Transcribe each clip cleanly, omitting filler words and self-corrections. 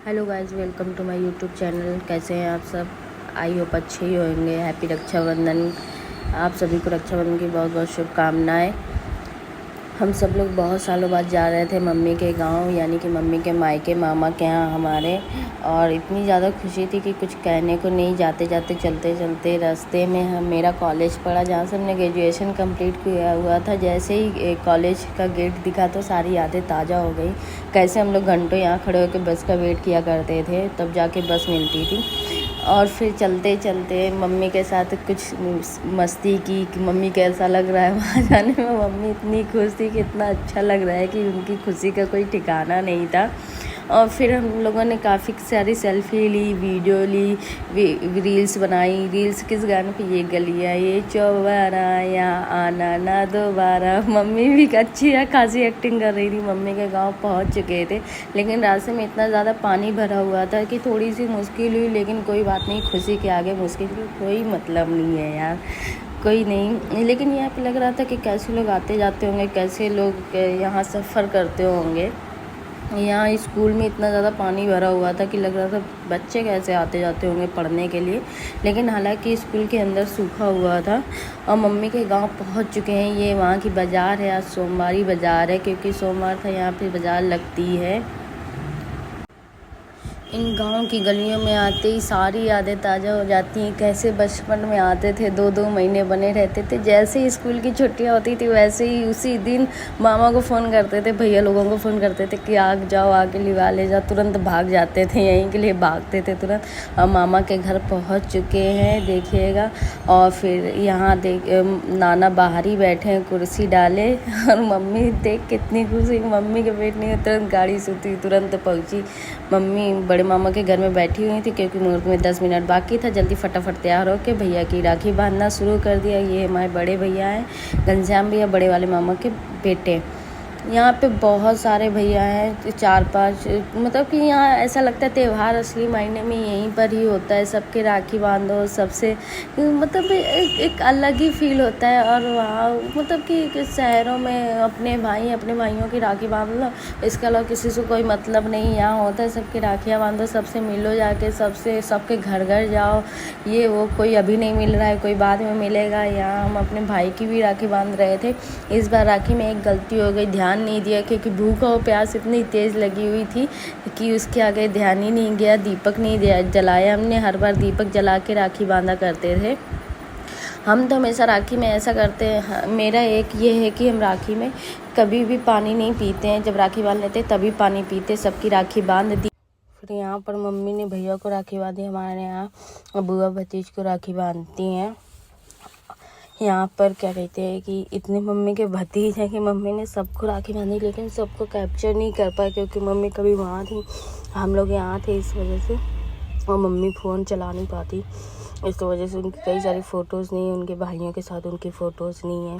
Hello guys, welcome to my YouTube channel. कैसे हैं आप सब? आई होप अच्छे ही होंगे। हैप्पी रक्षाबंधन। आप सभी को रक्षाबंधन की बहुत बहुत शुभकामनाएं। हम सब लोग बहुत सालों बाद जा रहे थे मम्मी के गांव, यानी कि मम्मी के मायके मामा के यहाँ हमारे। और इतनी ज़्यादा खुशी थी कि कुछ कहने को नहीं। जाते जाते चलते चलते रास्ते में मेरा कॉलेज पड़ा, जहाँ से हमने ग्रेजुएशन कंप्लीट किया हुआ था। जैसे ही कॉलेज का गेट दिखा तो सारी यादें ताज़ा हो गई। कैसे हम लोग घंटों यहाँ खड़े होकर बस का वेट किया करते थे, तब जाके बस मिलती थी। और फिर चलते चलते मम्मी के साथ कुछ मस्ती की कि मम्मी कैसा लग रहा है वहाँ जाने में। मम्मी इतनी खुश थी कि इतना अच्छा लग रहा है कि उनकी खुशी का कोई ठिकाना नहीं था। और फिर हम लोगों ने काफ़ी सारी सेल्फी ली, वीडियो ली, रील्स बनाई। रील्स किस गाने पे? ये गलियाँ ये चौबारा, यहाँ आना ना दोबारा। मम्मी भी अच्छी खासी एक्टिंग कर रही थी। मम्मी के गांव पहुंच चुके थे, लेकिन रास्ते में इतना ज़्यादा पानी भरा हुआ था कि थोड़ी सी मुश्किल हुई, लेकिन कोई बात नहीं। खुशी के आगे मुश्किल की कोई मतलब नहीं है यार, कोई नहीं। लेकिन यहाँ पे लग रहा था कि कैसे लोग आते जाते होंगे, कैसे लोग यहाँ सफ़र करते होंगे। यहाँ स्कूल में इतना ज़्यादा पानी भरा हुआ था कि लग रहा था बच्चे कैसे आते जाते होंगे पढ़ने के लिए। लेकिन हालांकि स्कूल के अंदर सूखा हुआ था। और मम्मी के गांव पहुंच चुके हैं। ये वहाँ की बाज़ार है, आज सोमवारी बाज़ार है, क्योंकि सोमवार था यहाँ पे बाज़ार लगती है। इन गांव की गलियों में आते ही सारी यादें ताज़ा हो जाती हैं। कैसे बचपन में आते थे, 2-2 महीने बने रहते थे। जैसे ही स्कूल की छुट्टियां होती थी वैसे ही उसी दिन मामा को फ़ोन करते थे, भैया लोगों को फ़ोन करते थे कि आ जाओ, आके लिवा ले जाओ। तुरंत भाग जाते थे, यहीं के लिए भागते थे तुरंत। और मामा के घर पहुँच चुके हैं, देखिएगा। और फिर यहाँ नाना बाहर ही बैठे हैं कुर्सी डाले। और मम्मी देख कितनी खुशी। मम्मी के पेट नहीं, तुरंत गाड़ी से तुरंत पहुँची। मम्मी बड़े मामा के घर में बैठी हुई थी, क्योंकि मुहूर्त में 10 मिनट बाकी था। जल्दी फटाफट तैयार होकर भैया की राखी बांधना शुरू कर दिया। ये हमारे बड़े भैया हैं, घनश्याम भैया, बड़े वाले मामा के बेटे। यहाँ पे बहुत सारे भैया हैं, 4-5। मतलब कि यहाँ ऐसा लगता है त्यौहार असली मायने में यहीं पर ही होता है। सबके राखी बांधो, सबसे मतलब एक अलग ही फील होता है। और वहाँ मतलब कि शहरों में अपने भाइयों की राखी बांध लो, इसके अलावा किसी से कोई मतलब नहीं। यहाँ होता है सबकी राखियाँ बांधो, सबसे मिलो जाके, सबके घर घर जाओ। ये वो कोई अभी नहीं मिल रहा है, कोई बाद में मिलेगा। यहाँ हम अपने भाई की भी राखी बांध रहे थे। इस बार राखी में एक गलती हो गई, ध्यान नहीं दिया, क्योंकि भूख और प्यास इतनी तेज़ लगी हुई थी कि उसके आगे ध्यान ही नहीं गया। दीपक नहीं जलाया हमने। हर बार दीपक जला के राखी बांधा करते थे। हम तो हमेशा राखी में ऐसा करते हैं। मेरा एक ये है कि हम राखी में कभी भी पानी नहीं पीते हैं। जब राखी बांध लेते तभी पानी पीते। सबकी राखी बांध दी। फिर यहाँ पर मम्मी ने भैया को राखी बांधी। हमारे यहाँ बुआ भतीज को राखी बांधती हैं। यहाँ पर क्या कहते हैं कि इतने मम्मी के भतीज हैं कि मम्मी ने सबको राखी बांधी, लेकिन सबको कैप्चर नहीं कर पाए, क्योंकि मम्मी कभी वहाँ थी, हम लोग यहाँ थे, इस वजह से। और मम्मी फ़ोन चला नहीं पाती, इस वजह से उनकी कई सारी फ़ोटोज़ नहीं है। उनके भाइयों के साथ उनकी फ़ोटोज़ नहीं है।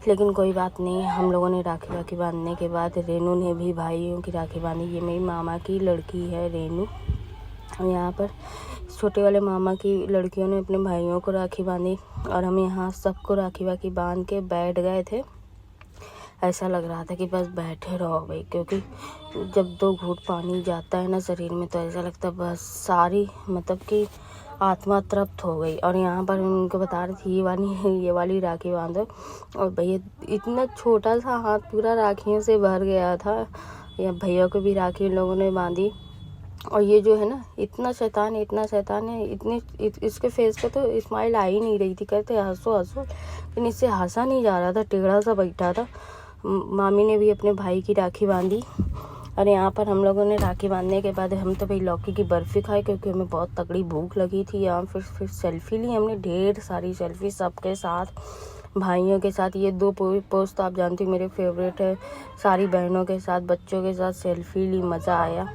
लेकिन कोई बात नहीं, हम लोगों ने राखी बांधने के बाद रेनू ने भी भाइयों की राखी बांधी। ये मेरी मामा की लड़की है रेनू। यहाँ पर छोटे वाले मामा की लड़कियों ने अपने भाइयों को राखी बांधी। और हम यहाँ सबको राखी बांध के बैठ गए थे। ऐसा लग रहा था कि बस बैठे रहो भाई, क्योंकि जब 2 घूंट पानी जाता है ना शरीर में, तो ऐसा लगता है बस सारी मतलब कि आत्मा तृप्त हो गई। और यहाँ पर उनको बता रही थी ये वाली राखी बांधो। और भैया इतना छोटा सा हाथ पूरा राखियों से भर गया था। या भैया को भी राखी लोगों ने बांधी। और ये जो है ना, इतना शैतान है, इसके फेस पे तो स्माइल आ ही नहीं रही थी। कहते हंसो हंसो, लेकिन इससे हंसा नहीं जा रहा था, टेढ़ा सा बैठा था। मामी ने भी अपने भाई की राखी बांधी। और यहाँ पर हम लोगों ने राखी बांधने के बाद हम तो भाई लौकी की बर्फ़ी खाई, क्योंकि हमें बहुत तगड़ी भूख लगी थी। यहाँ फिर सेल्फ़ी ली हमने, ढेर सारी सेल्फ़ी सबके साथ, भाइयों के साथ। ये 2 पोस्ट तो आप जानती हो मेरे फेवरेट है। सारी बहनों के साथ, बच्चों के साथ सेल्फ़ी ली, मज़ा आया।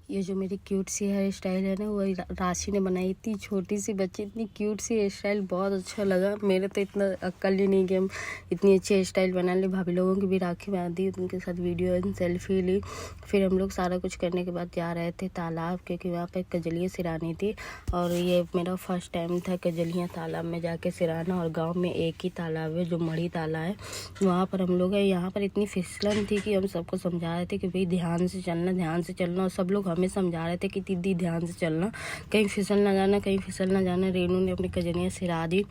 ये जो मेरी क्यूट सी हेयर स्टाइल है ना, वो राशि ने बनाई। इतनी छोटी सी बच्ची इतनी क्यूट सी हेयर स्टाइल, बहुत अच्छा लगा। मेरे तो इतना अक्ल ही नहीं कि हम इतनी अच्छी हेयर स्टाइल बना ली। भाभी लोगों की भी राखी बांधी, उनके साथ वीडियो एंड सेल्फी ली। फिर हम लोग सारा कुछ करने के बाद जा रहे थे तालाब, क्योंकि वहाँ पर कजलियाँ सिरानी थी। और ये मेरा फर्स्ट टाइम था कजलियाँ तालाब में जाके सिराना। और गाँव में एक ही तालाब है जो मढ़ी तालाब है, वहाँ पर हम लोग है। यहाँ पर इतनी फिसलन थी कि हम सबको समझा रहे थे कि भाई ध्यान से चलना, ध्यान से चलना। और सब लोग हमें समझा रहे थे कि दीदी ध्यान से चलना, कहीं फिसल ना जाना, कहीं फिसल ना जाना। रेनू ने अपनी कजलियाँ सिरा दी।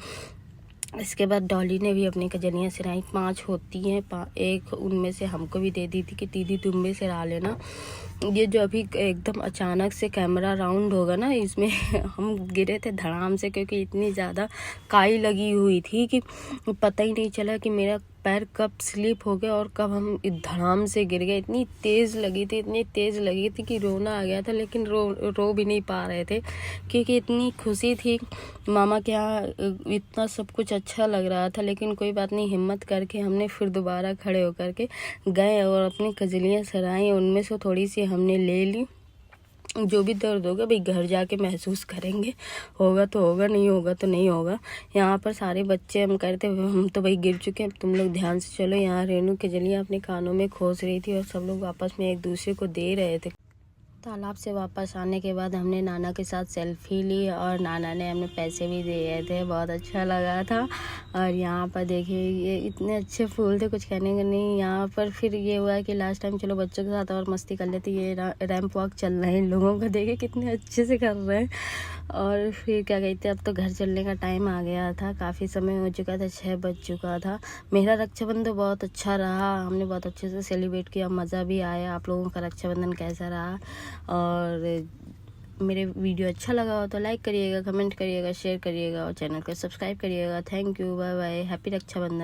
इसके बाद डॉली ने भी अपनी कजलियाँ सिराई। 5 होती हैं, एक उनमें से हमको भी दे दी थी कि दीदी तुम भी सिरा लेना। ये जो अभी एकदम अचानक से कैमरा राउंड होगा ना, इसमें हम गिरे थे धड़ाम से, क्योंकि इतनी ज़्यादा काई लगी हुई थी कि पता ही नहीं चला कि मेरा पैर कब स्लिप हो गया और कब हम धड़ाम से गिर गए। इतनी तेज़ लगी थी, इतनी तेज़ लगी थी कि रोना आ गया था, लेकिन रो भी नहीं पा रहे थे, क्योंकि इतनी खुशी थी। मामा के यहाँ इतना सब कुछ अच्छा लग रहा था। लेकिन कोई बात नहीं, हिम्मत करके हमने फिर दोबारा खड़े होकर के गए और अपनी कजलियाँ सराई। उनमें से थोड़ी सी हमने ले ली। जो भी दर्द होगा भाई घर जाके महसूस करेंगे, होगा तो होगा, नहीं होगा तो नहीं होगा। यहाँ पर सारे बच्चे हम करते, हम तो भाई गिर चुके हैं, तुम लोग ध्यान से चलो। यहाँ रेनू कजलियाँ अपने कानों में खोस रही थी और सब लोग आपस में एक दूसरे को दे रहे थे। तालाब से वापस आने के बाद हमने नाना के साथ सेल्फी ली और नाना ने हमें पैसे भी दिए थे, बहुत अच्छा लगा था। और यहाँ पर देखिए ये इतने अच्छे फूल थे, कुछ कहने का नहीं। यहाँ पर फिर ये हुआ कि लास्ट टाइम चलो बच्चों के साथ और मस्ती कर लेते। ये रैंप वॉक चल रहे हैं इन लोगों को, देखिए कितने अच्छे से कर रहे हैं। और फिर क्या कहते हैं, अब तो घर चलने का टाइम आ गया था, काफ़ी समय हो चुका था, 6 बज चुका था। मेरा रक्षाबंधन बहुत अच्छा रहा, हमने बहुत अच्छे से सेलिब्रेट किया, मज़ा भी आया। आप लोगों का रक्षाबंधन कैसा रहा? और मेरे वीडियो अच्छा लगा हो तो लाइक करिएगा, कमेंट करिएगा, शेयर करिएगा और चैनल को सब्सक्राइब करिएगा। Thank you, bye bye, happy Rakshabandhan.